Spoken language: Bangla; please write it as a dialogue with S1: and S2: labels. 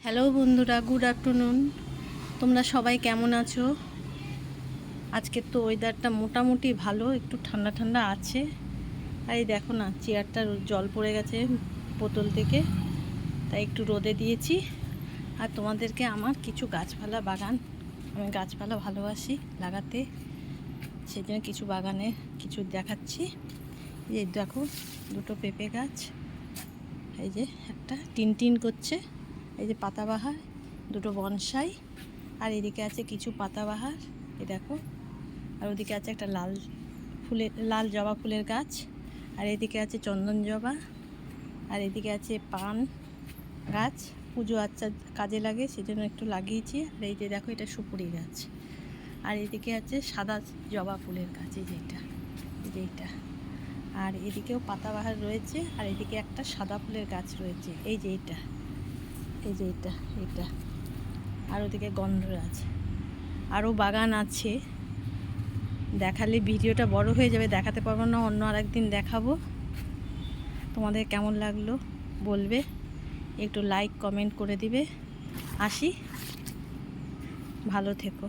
S1: হ্যালো বন্ধুরা, গুড আফটারনুন। তোমরা সবাই কেমন আছো? আজকে তো ওয়েদারটা মোটামুটি ভালো, একটু ঠান্ডা ঠান্ডা আছে। আর এই দেখো না, চেয়ারটার জল পড়ে গেছে বোতল থেকে, তাই একটু রোদে দিয়েছি। আর তোমাদেরকে আমার কিছু গাছপালা বাগান, আমি গাছপালা ভালোবাসি লাগাতে, সেই জন্য কিছু বাগানে কিছু দেখাচ্ছি। এই দেখো, দুটো পেঁপে গাছ, এই যে একটা টিন টিন করছে, এই যে পাতাবাহার, দুটো বনসাই, আর এদিকে আছে কিছু পাতাবাহার, এই দেখো। আর ওদিকে আছে একটা লাল জবা ফুলের গাছ, আর এদিকে আছে চন্দন জবা, আর এদিকে আছে পান গাছ, পুজো আচ্ছা কাজে লাগে সেজন্য একটু লাগিয়েছি। আর এই যে দেখো, এটা সুপুরি গাছ। আর এদিকে আছে সাদা জবা ফুলের গাছ, এই যে এইটা। আর এদিকেও পাতাবাহার রয়েছে, আর এদিকে একটা সাদা ফুলের গাছ রয়েছে, এই যে এইটা। আর ওদিকে গন্ধরাজ। আরও বাগান আছে, দেখালে ভিডিওটা বড় হয়ে যাবে, দেখাতে পারবো না, অন্য আরেকদিন দেখাবো। তোমাদের কেমন লাগলো বলবে, একটু লাইক কমেন্ট করে দিবে। আসি, ভালো থেকো।